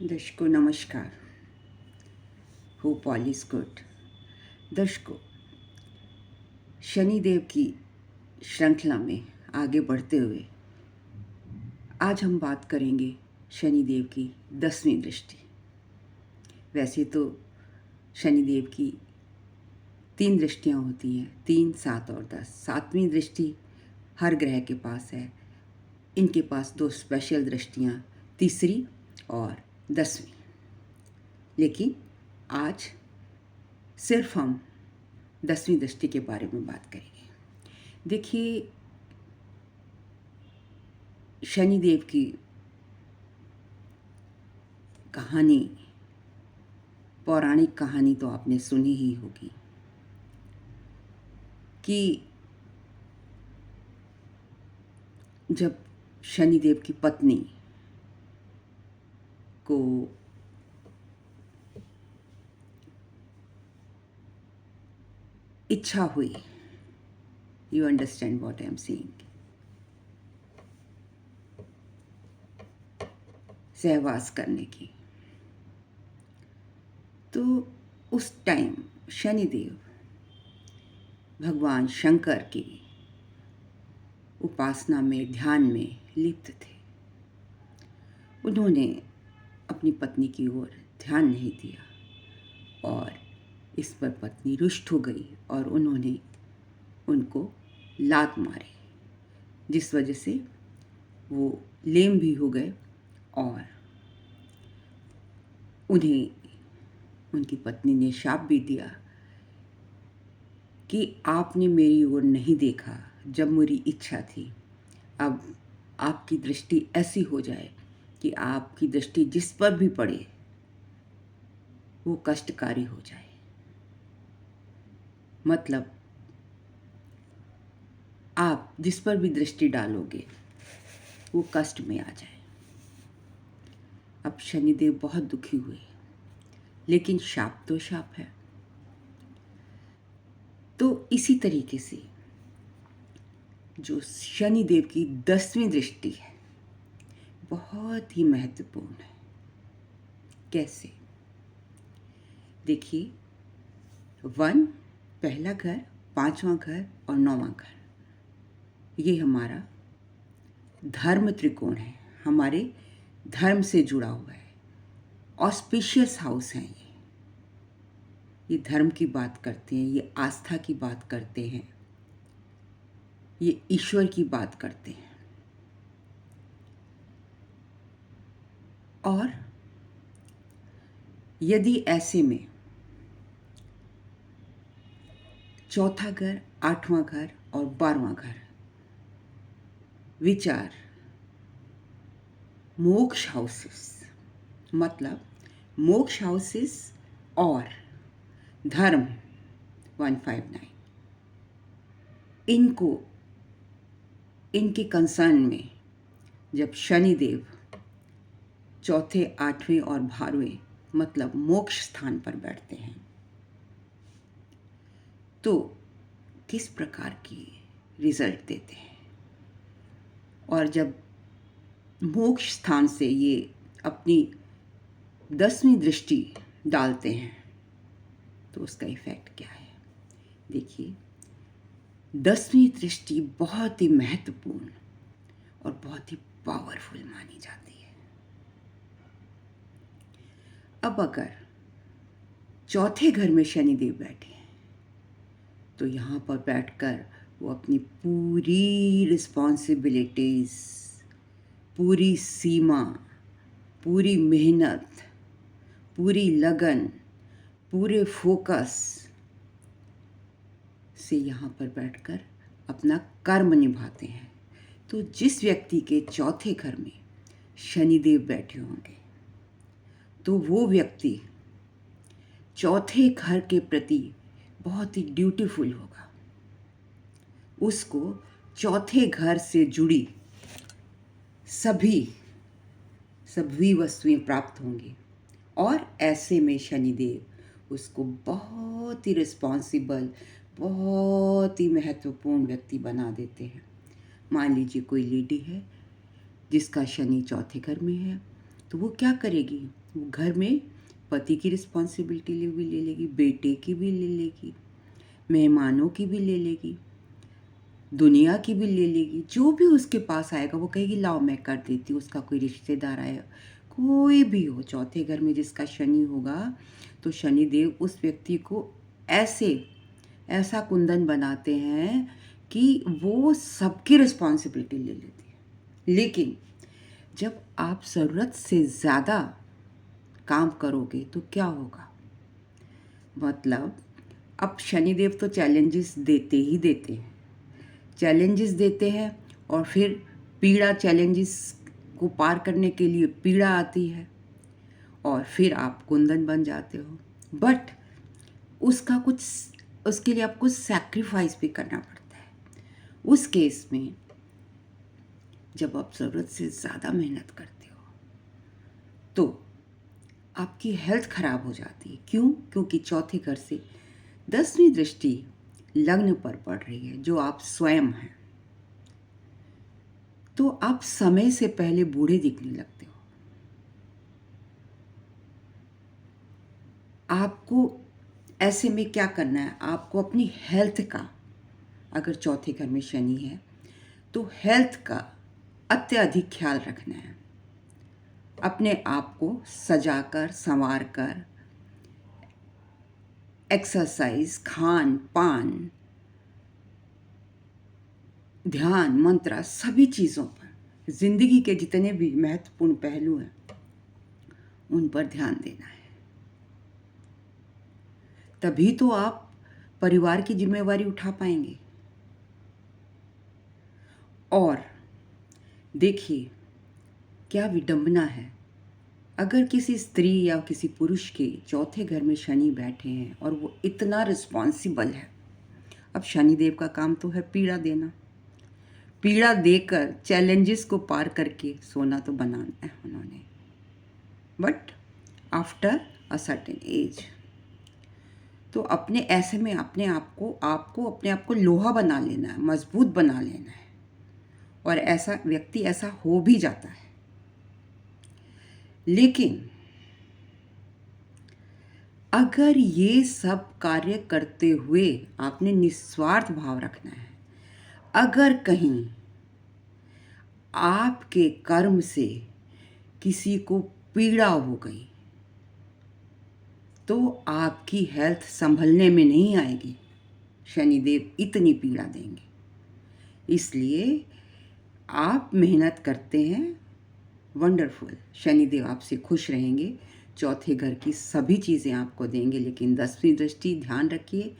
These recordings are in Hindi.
दर्शकों नमस्कार। Hope all is good. दर्शकों, शनिदेव की श्रृंखला में आगे बढ़ते हुए आज हम बात करेंगे शनिदेव की 10वीं दृष्टि। वैसे तो शनिदेव की 3 दृष्टियाँ होती हैं, 3, 7 और 10। 7वीं दृष्टि हर ग्रह के पास है। इनके पास 2 स्पेशल दृष्टियाँ, तीसरी और 10वीं। लेकिन आज सिर्फ हम 10वीं दृष्टि के बारे में बात करेंगे। देखिए, शनिदेव की कहानी, पौराणिक कहानी तो आपने सुनी ही होगी कि जब शनिदेव की पत्नी को इच्छा हुई, you understand what I am saying, सहवास करने की, तो उस टाइम शनिदेव भगवान शंकर की उपासना में, ध्यान में लिप्त थे। उन्होंने अपनी पत्नी की ओर ध्यान नहीं दिया और इस पर पत्नी रुष्ट हो गई और उन्होंने उनको लात मारी, जिस वजह से वो लेम भी हो गए और उन्हें उनकी पत्नी ने शाप भी दिया कि आपने मेरी ओर नहीं देखा जब मेरी इच्छा थी। अब आपकी दृष्टि ऐसी हो जाए कि आपकी दृष्टि जिस पर भी पड़े वो कष्टकारी हो जाए। मतलब आप जिस पर भी दृष्टि डालोगे वो कष्ट में आ जाए। अब शनिदेव बहुत दुखी हुए, लेकिन शाप तो शाप है। तो इसी तरीके से जो शनिदेव की 10वीं दृष्टि है बहुत ही महत्वपूर्ण है। कैसे? देखिए, 1 पहला घर, 5वां घर और 9वां घर, ये हमारा धर्म त्रिकोण है, हमारे धर्म से जुड़ा हुआ है। ऑस्पिशियस हाउस हैं ये धर्म की बात करते हैं, ये आस्था की बात करते हैं, ये ईश्वर की बात करते हैं। और यदि ऐसे में चौथा घर, 8वां घर और 12वां घर विचार मोक्ष हाउसेस, मतलब मोक्ष हाउसेस और धर्म 159, इनके कंसर्न में जब शनिदेव चौथे, 8वें और 12वें मतलब मोक्ष स्थान पर बैठते हैं तो किस प्रकार की रिजल्ट देते हैं। और जब मोक्ष स्थान से ये अपनी 10वीं दृष्टि डालते हैं तो उसका इफेक्ट क्या है। देखिए, 10वीं दृष्टि बहुत ही महत्वपूर्ण और बहुत ही पावरफुल मानी जाती है। अब अगर चौथे घर में शनिदेव बैठे हैं तो यहाँ पर बैठकर वो अपनी पूरी रिस्पॉन्सिबिलिटीज, पूरी सीमा, पूरी मेहनत, पूरी लगन, पूरे फोकस से यहाँ पर बैठकर अपना कर्म निभाते हैं। तो जिस व्यक्ति के चौथे घर में शनिदेव बैठे होंगे तो वो व्यक्ति चौथे घर के प्रति बहुत ही ड्यूटीफुल होगा। उसको चौथे घर से जुड़ी सभी वस्तुएं प्राप्त होंगी और ऐसे में शनिदेव उसको बहुत ही रिस्पॉन्सिबल, बहुत ही महत्वपूर्ण व्यक्ति बना देते हैं। मान लीजिए कोई लेडी है जिसका शनि चौथे घर में है, तो वो क्या करेगी? घर में पति की रिस्पॉन्सिबिलिटी भी ले लेगी, बेटे की भी ले लेगी, मेहमानों की भी ले लेगी, दुनिया की भी ले लेगी। जो भी उसके पास आएगा वो कहेगी लाओ मैं कर देती हूँ। उसका कोई रिश्तेदार आए, कोई भी हो, चौथे घर में जिसका शनि होगा तो शनिदेव उस व्यक्ति को ऐसा कुंदन बनाते हैं कि वो सबकी रिस्पॉन्सिबिलिटी ले लेती है। लेकिन जब आप ज़रूरत से ज़्यादा काम करोगे तो क्या होगा? मतलब अब शनिदेव तो चैलेंजेस देते ही देते हैं, चैलेंजेस देते हैं और फिर पीड़ा, चैलेंजेस को पार करने के लिए पीड़ा आती है और फिर आप कुंदन बन जाते हो। बट उसके लिए आपको सैक्रिफाइस भी करना पड़ता है। उस केस में जब आप ज़रूरत से ज़्यादा मेहनत करते हो तो आपकी हेल्थ खराब हो जाती है। क्यों? क्योंकि चौथे घर से 10वीं दृष्टि लग्न पर पड़ रही है, जो आप स्वयं हैं। तो आप समय से पहले बूढ़े दिखने लगते हो। आपको ऐसे में क्या करना है? आपको अपनी हेल्थ का, अगर चौथे घर में शनि है तो हेल्थ का अत्यधिक ख्याल रखना है। अपने आप को सजाकर, संवार कर, एक्सरसाइज, खान पान, ध्यान, मंत्र, सभी चीज़ों पर, जिंदगी के जितने भी महत्वपूर्ण पहलू हैं उन पर ध्यान देना है। तभी तो आप परिवार की जिम्मेवारी उठा पाएंगे। और देखिए क्या विडंबना है, अगर किसी स्त्री या किसी पुरुष के चौथे घर में शनि बैठे हैं और वो इतना रिस्पॉन्सिबल है। अब शनिदेव का काम तो है पीड़ा देना, पीड़ा देकर चैलेंजेस को पार करके सोना तो बनाना है उन्होंने, but after a certain age. तो अपने ऐसे में आपको अपने आप को लोहा बना लेना है, मजबूत बना लेना है। और ऐसा व्यक्ति ऐसा हो भी जाता है। लेकिन अगर ये सब कार्य करते हुए आपने निस्वार्थ भाव रखना है, अगर कहीं आपके कर्म से किसी को पीड़ा हो गई तो आपकी हेल्थ संभलने में नहीं आएगी, शनिदेव इतनी पीड़ा देंगे। इसलिए आप मेहनत करते हैं, वंडरफुल, शनिदेव आपसे खुश रहेंगे, चौथे घर की सभी चीज़ें आपको देंगे। लेकिन 10वीं दृष्टि ध्यान रखिए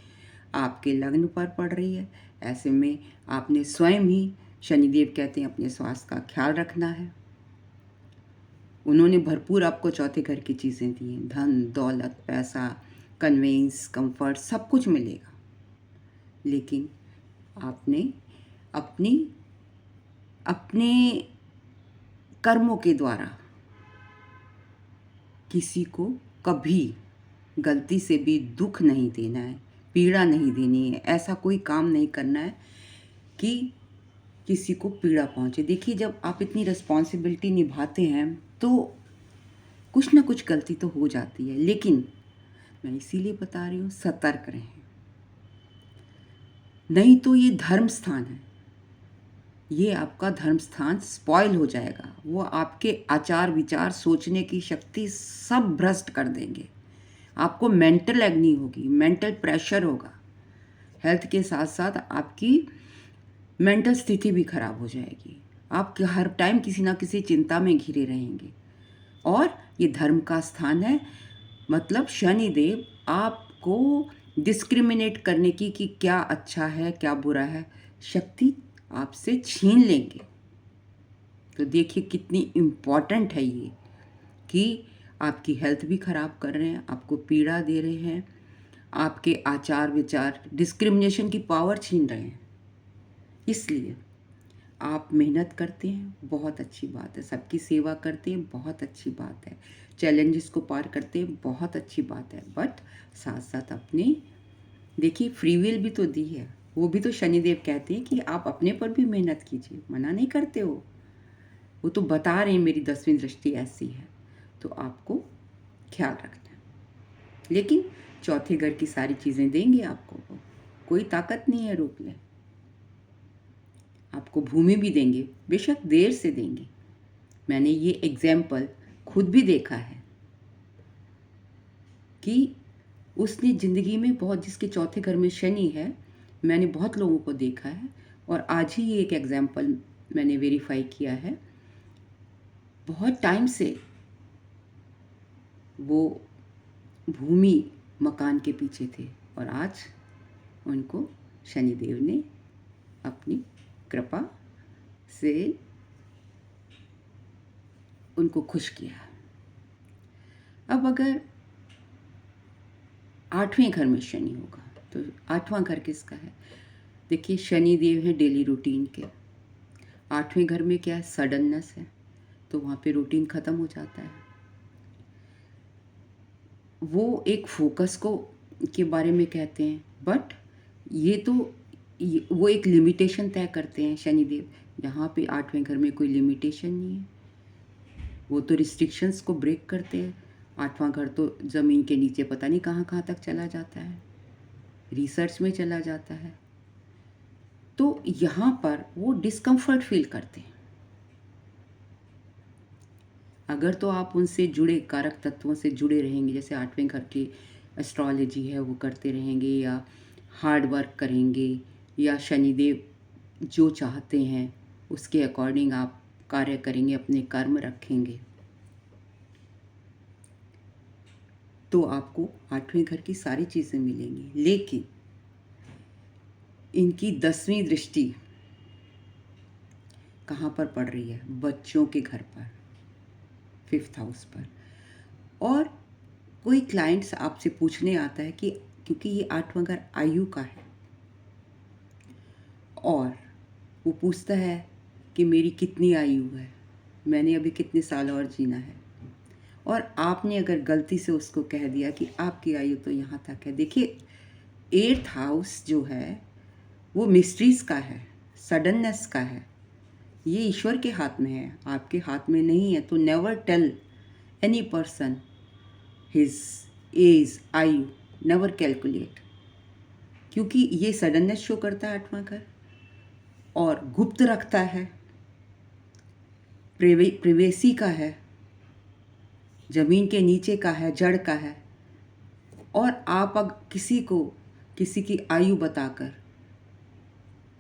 आपके लग्न पर पड़ रही है। ऐसे में आपने स्वयं ही, शनिदेव कहते हैं, अपने स्वास्थ्य का ख्याल रखना है। उन्होंने भरपूर आपको चौथे घर की चीज़ें दी हैं, धन दौलत, पैसा, कन्वेंस, कंफर्ट, सब कुछ मिलेगा। लेकिन आपने अपने कर्मों के द्वारा किसी को कभी गलती से भी दुख नहीं देना है, पीड़ा नहीं देनी है। ऐसा कोई काम नहीं करना है कि किसी को पीड़ा पहुंचे। देखिए जब आप इतनी रिस्पॉन्सिबिलिटी निभाते हैं तो कुछ ना कुछ गलती तो हो जाती है। लेकिन मैं इसीलिए बता रही हूँ, सतर्क रहें, नहीं तो ये धर्म स्थान है, ये आपका धर्म स्थान स्पॉइल हो जाएगा। वो आपके आचार विचार, सोचने की शक्ति सब भ्रष्ट कर देंगे। आपको मेंटल एग्नी होगी, मेंटल प्रेशर होगा, हेल्थ के साथ साथ आपकी मेंटल स्थिति भी खराब हो जाएगी। आप हर टाइम किसी ना किसी चिंता में घिरे रहेंगे। और ये धर्म का स्थान है, मतलब शनिदेव आपको डिस्क्रिमिनेट करने की कि क्या अच्छा है क्या बुरा है, शक्ति आपसे छीन लेंगे। तो देखिए कितनी इम्पॉर्टेंट है ये, कि आपकी हेल्थ भी ख़राब कर रहे हैं, आपको पीड़ा दे रहे हैं, आपके आचार विचार, डिस्क्रिमिनेशन की पावर छीन रहे हैं। इसलिए आप मेहनत करते हैं, बहुत अच्छी बात है, सबकी सेवा करते हैं, बहुत अच्छी बात है, चैलेंजेस को पार करते हैं, बहुत अच्छी बात है। बट साथ साथ अपने, देखिए फ्री विल भी तो दी है, वो भी तो शनिदेव कहते हैं कि आप अपने पर भी मेहनत कीजिए, मना नहीं करते हो। वो तो बता रहे हैं मेरी 10वीं दृष्टि ऐसी है, तो आपको ख्याल रखना। लेकिन चौथे घर की सारी चीज़ें देंगे आपको, कोई ताकत नहीं है रोक ले। आपको भूमि भी देंगे, बेशक देर से देंगे। मैंने ये एग्जाम्पल खुद भी देखा है कि उसने ज़िंदगी में बहुत, जिसके चौथे घर में शनि है, मैंने बहुत लोगों को देखा है और आज ही ये एक एग्जाम्पल मैंने वेरीफाई किया है। बहुत टाइम से वो भूमि मकान के पीछे थे और आज उनको शनिदेव ने अपनी कृपा से उनको खुश किया। अब अगर 8वें घर में शनि होगा तो 8वां घर किसका है? देखिए, शनिदेव है डेली रूटीन के। 8वें घर में क्या है? सडननेस है, तो वहाँ पे रूटीन ख़त्म हो जाता है। वो एक फोकस को के बारे में कहते हैं, बट वो एक लिमिटेशन तय करते हैं शनिदेव। यहाँ पे 8वें घर में कोई लिमिटेशन नहीं है, वो तो रिस्ट्रिक्शंस को ब्रेक करते हैं। 8वां घर तो ज़मीन के नीचे पता नहीं कहाँ कहाँ तक चला जाता है, रिसर्च में चला जाता है। तो यहाँ पर वो डिस्कम्फर्ट फील करते हैं। अगर तो आप उनसे जुड़े, कारक तत्वों से जुड़े रहेंगे, जैसे 8वें घर की एस्ट्रोलॉजी है वो करते रहेंगे, या हार्ड वर्क करेंगे, या शनिदेव जो चाहते हैं उसके अकॉर्डिंग आप कार्य करेंगे, अपने कर्म रखेंगे, तो आपको 8वें घर की सारी चीज़ें मिलेंगी। लेकिन इनकी 10वीं दृष्टि कहाँ पर पड़ रही है? बच्चों के घर पर, 5th हाउस पर। और कोई क्लाइंट्स आपसे पूछने आता है कि क्योंकि ये 8वां घर आयु का है, और वो पूछता है कि मेरी कितनी आयु है, मैंने अभी कितने साल और जीना है, और आपने अगर गलती से उसको कह दिया कि आपकी आयु तो यहाँ तक है। देखिए, 8th हाउस जो है वो मिस्ट्रीज़ का है, सडननेस का है। ये ईश्वर के हाथ में है, आपके हाथ में नहीं है। तो never tell any person his age, आयु, नेवर कैलकुलेट, क्योंकि ये सडननेस शो करता है 8वां घर, और गुप्त रखता है, प्रिवेसी का है, ज़मीन के नीचे का है, जड़ का है। और आप अगर किसी की आयु बताकर,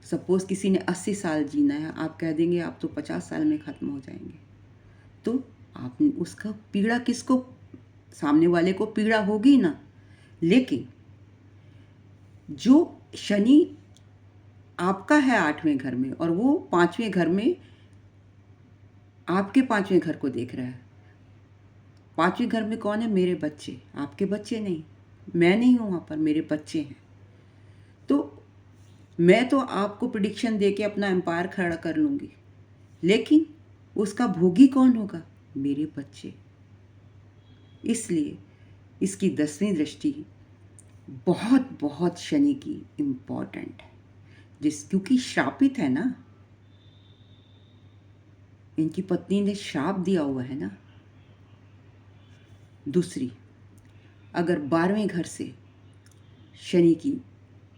सपोज़ किसी ने 80 साल जीना है, आप कह देंगे आप तो 50 साल में ख़त्म हो जाएंगे, तो आपने उसका पीड़ा किसको, सामने वाले को पीड़ा होगी ना। लेकिन जो शनि आपका है 8वें घर में, और वो 5वें घर में आपके 5वें घर को देख रहा है। 5वें घर में कौन है? मेरे बच्चे, आपके बच्चे नहीं, मैं नहीं हूँ वहाँ पर, मेरे बच्चे हैं। तो मैं तो आपको प्रेडिक्शन दे के अपना एम्पायर खड़ा कर लूँगी, लेकिन उसका भोगी कौन होगा? मेरे बच्चे। इसलिए इसकी 10वीं दृष्टि बहुत बहुत शनि की इम्पॉर्टेंट है, क्योंकि श्रापित है ना, इनकी पत्नी ने श्राप दिया हुआ है ना। दूसरी, अगर 12वें घर से शनि की,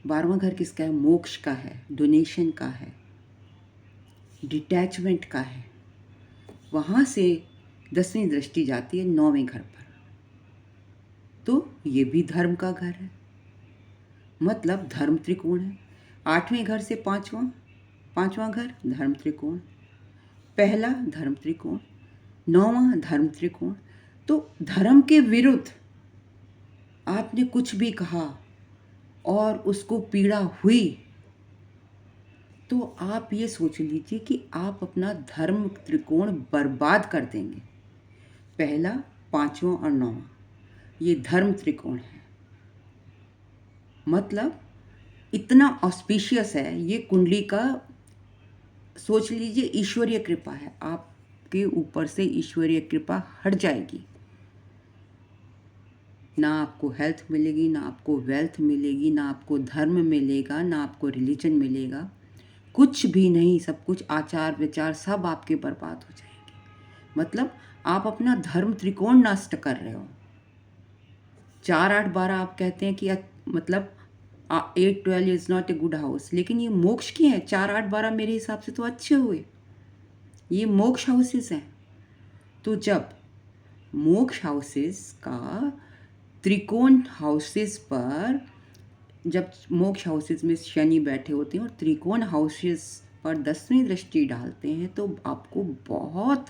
12वां घर किसका है? मोक्ष का है, डोनेशन का है, डिटैचमेंट का है। वहाँ से 10वीं दृष्टि जाती है 9वें घर पर, तो ये भी धर्म का घर है, मतलब धर्म त्रिकोण है। 8वें घर से पांचवां घर धर्म त्रिकोण, पहला धर्म त्रिकोण, 9वां धर्म त्रिकोण। तो धर्म के विरुद्ध आपने कुछ भी कहा और उसको पीड़ा हुई, तो आप ये सोच लीजिए कि आप अपना धर्म त्रिकोण बर्बाद कर देंगे। पहला, 5वां और 9वां, ये धर्म त्रिकोण है, मतलब इतना ऑस्पिशियस है ये कुंडली का। सोच लीजिए ईश्वरीय कृपा है, आपके ऊपर से ईश्वरीय कृपा हट जाएगी। ना आपको हेल्थ मिलेगी, ना आपको वेल्थ मिलेगी, ना आपको धर्म मिलेगा, ना आपको रिलीजन मिलेगा, कुछ भी नहीं। सब कुछ, आचार विचार सब आपके बर्बाद हो जाएंगे। मतलब आप अपना धर्म त्रिकोण नष्ट कर रहे हो। 4, 8, 12 आप कहते हैं कि मतलब 8, 12 is not a good house, लेकिन ये मोक्ष की हैं। 4, 8, 12 मेरे हिसाब से तो अच्छे हुए, ये मोक्ष हाउसेस हैं। तो जब मोक्ष हाउसेस का त्रिकोण हाउसेस पर, जब मोक्ष हाउसेस में शनि बैठे होते हैं और त्रिकोण हाउसेस पर 10वीं दृष्टि डालते हैं, तो आपको बहुत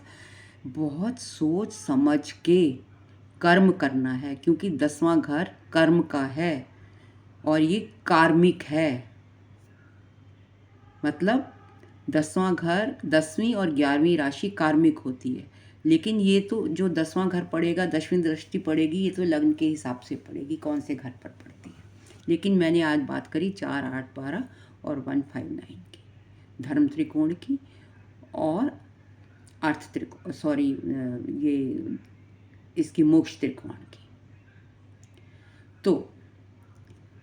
बहुत सोच समझ के कर्म करना है, क्योंकि 10वां घर कर्म का है और ये कार्मिक है। मतलब 10वां घर, 10वीं और 11वीं राशि कार्मिक होती है, लेकिन ये तो जो 10वां घर पड़ेगा, 10वीं दृष्टि पड़ेगी, ये तो लग्न के हिसाब से पड़ेगी, कौन से घर पर पड़ती है। लेकिन मैंने आज बात करी 4, 8, 12 और 159 की, धर्म त्रिकोण की और अर्थ त्रिकोण, सॉरी ये इसकी मोक्ष त्रिकोण की। तो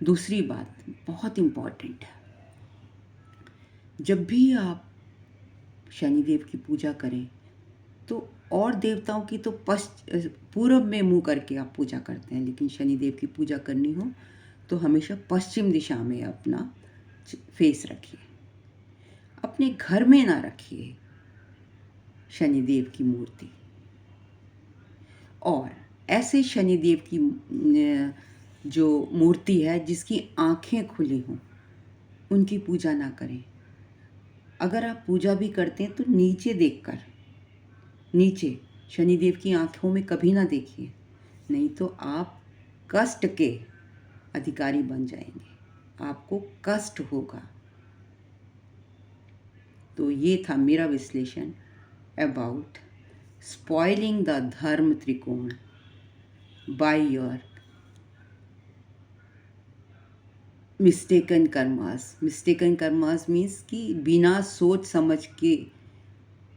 दूसरी बात बहुत इम्पॉर्टेंट है, जब भी आप शनिदेव की पूजा करें तो, और देवताओं की तो पूर्व में मुंह करके आप पूजा करते हैं, लेकिन शनिदेव की पूजा करनी हो तो हमेशा पश्चिम दिशा में अपना फेस रखिए। अपने घर में ना रखिए शनिदेव की मूर्ति, और ऐसे शनिदेव की जो मूर्ति है जिसकी आंखें खुली हों, उनकी पूजा ना करें। अगर आप पूजा भी करते हैं तो नीचे देखकर, नीचे शनिदेव की आंखों में कभी ना देखिए, नहीं तो आप कष्ट के अधिकारी बन जाएंगे, आपको कष्ट होगा। तो ये था मेरा विश्लेषण अबाउट स्पॉइलिंग द धर्म त्रिकोण by your mistaken karmas. Mistaken karmas means कि बिना सोच समझ के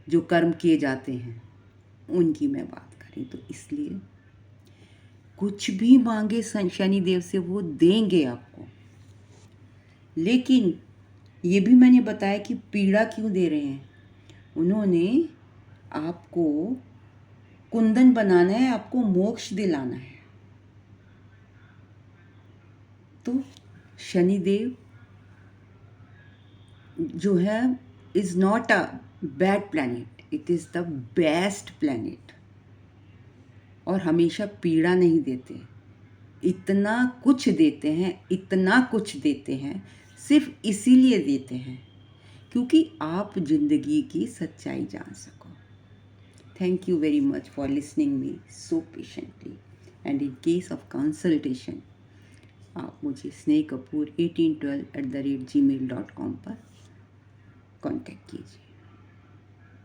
जो कर्म किए जाते हैं उनकी मैं बात करी। तो इसलिए कुछ भी मांगे शनिदेव से वो देंगे आपको, लेकिन ये भी मैंने बताया कि पीड़ा क्यों दे रहे हैं। उन्होंने आपको कुंदन बनाना है, आपको मोक्ष दिलाना है। तो शनिदेव जो है is not a bad planet, it is the best planet, और हमेशा पीड़ा नहीं देते। इतना कुछ देते हैं, इतना कुछ देते हैं, सिर्फ इसीलिए देते हैं क्योंकि आप जिंदगी की सच्चाई जान सको। Thank you very much for listening me so patiently, and in case of consultation आप मुझे snehkapoor1812@gmail.com पर कांटेक्ट कीजिए।